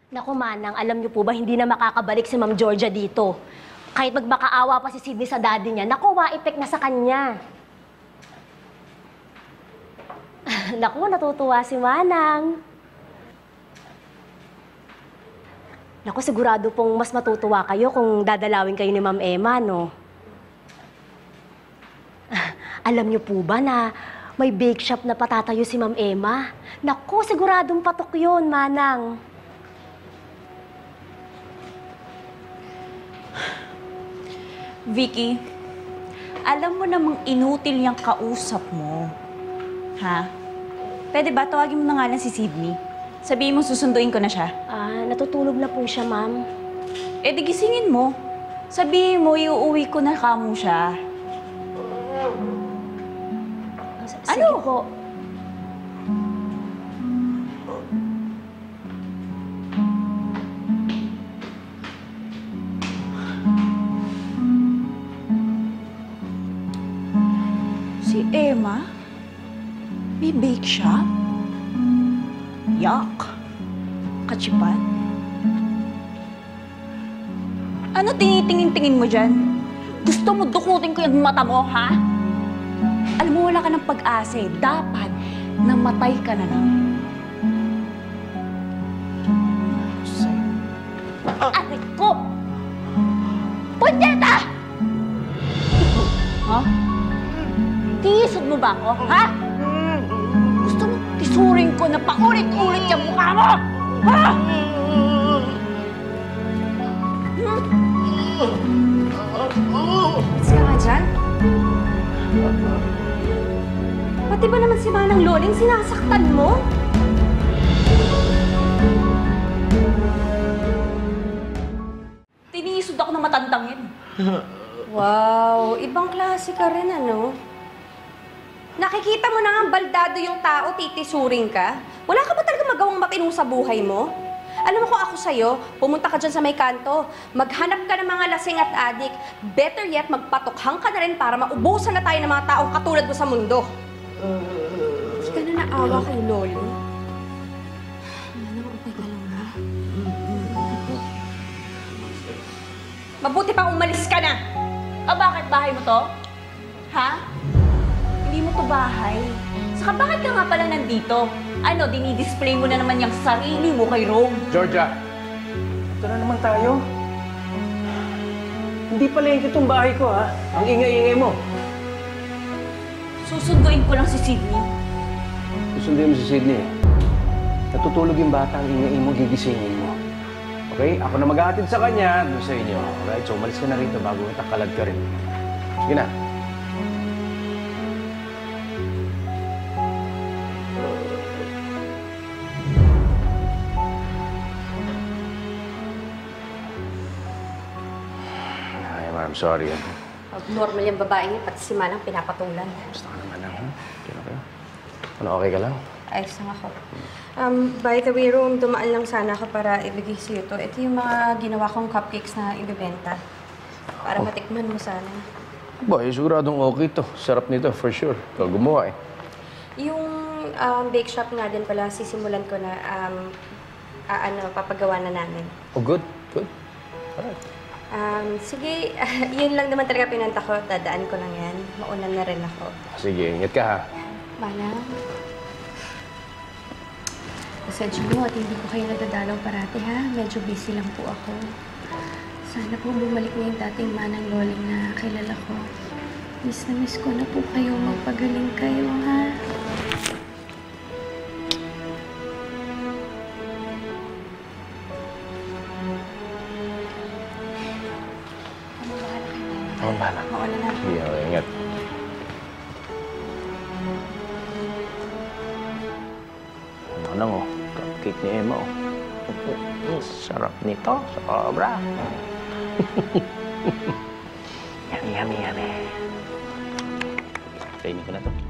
Naku, Manang, alam niyo po ba, hindi na makakabalik si Ma'am Georgia dito. Kahit magmakaawa pa si Sydney sa daddy niya, naku, wa-effect na sa kanya. Naku, natutuwa si Manang. Naku, sigurado pong mas matutuwa kayo kung dadalawin kayo ni Ma'am Emma, no? Alam niyo po ba na may bake shop na patatayo si Ma'am Emma? Naku, siguradong patok yun, Manang. Vicky, alam mo namang inutil yung kausap mo. Ha? Pwede ba tawagin mo na nga lang si Sydney? Sabihin mo susunduin ko na siya. Natutulog na po siya, Ma'am. Eh di gisingin mo. Sabihin mo, iuuwi ko na kamo siya. Sige Ano? po. Si Emma? May bake shop? Yuck! Kachipan? Ano tinitingin-tingin mo dyan? Gusto mo dukutin ko yung mata mo, ha? Alam mo, wala ka ng pag-asa eh. Dapat namatay ka na lang. Aray ko! Punyeta! Ha? Tiisod mo ba ako, ha? Gusto mo tisurin ko na paulit-ulit yung mukha mo? Ha? Let's ka nga dyan. Pati ba naman si Manang Loling sinasaktan mo? Tiniisod ako ng matandangin. Wow, ibang klase ka rin, ano? Nakikita mo na nga baldado yung tao, titisuring ka. Wala ka ba talaga magawang matinong sa buhay mo? Alam mo kung ako sa'yo, pumunta ka dyan sa may kanto, maghanap ka ng mga lasing at adik. Better yet, magpatukhang ka na rin para maubusan na tayo ng mga taong katulad mo sa mundo. Hindi ka na naawa kay Lolo. Ano, okay ka lang ba? Mabuti pa umalis ka na! O bakit bahay mo to? Ha? Hindi mo to bahay. Saka bakit ka nga pala nandito? Ano, dinidisplay mo na naman yung sarili mo kay Rome? Georgia, ito na naman tayo. Hindi pala yung itong bahay ko, ha? Ang ingay-ingay mo. Susunduin ko lang si Sydney. Susunduin mo si Sydney. Natutulog yung bata, ang ingay mo, gigisingin mo. Okay? Ako na maghahatid sa kanya, doon sa inyo. Alright? So, umalis ka na rito bago itakalad ka rin. Sige na. I'm sorry. Normal yung babae niya, pati si Manang pinapatulan. Basta ka naman lang, ha? Okay. Ano, okay ka lang? Ayos lang ako. By the way, Rome, dumaan lang sana ako para ibigay sa'yo to. Ito yung mga ginawa kong cupcakes na ibibenta. Para matikman mo sana. Boy, siguradong okay to. Sarap nito, for sure. Ikaw gumawa, eh. Yung bake shop nga din pala, sisimulan ko na, papagawa na namin. Oh, good. Good. Alright. Sige, yun lang naman talaga pinanta ko. Dadaan ko lang yan. Maunan na rin ako. Sige, ingat ka, ha? Manang. Pasensya mo at hindi ko kayo nadadalaw parati, ha? Medyo busy lang po ako. Sana po bumalik na yung dating Manang Loling na kilala ko. Miss na miss ko na po kayo. Magpagaling kayo, ha? Ako bahala. Mauna na. Sige, okay, ingat. Ano mo? Cupcake ni Emma, oh. Sarap nito. Sobra. Yummy, yummy, yummy. Kainin ko na to.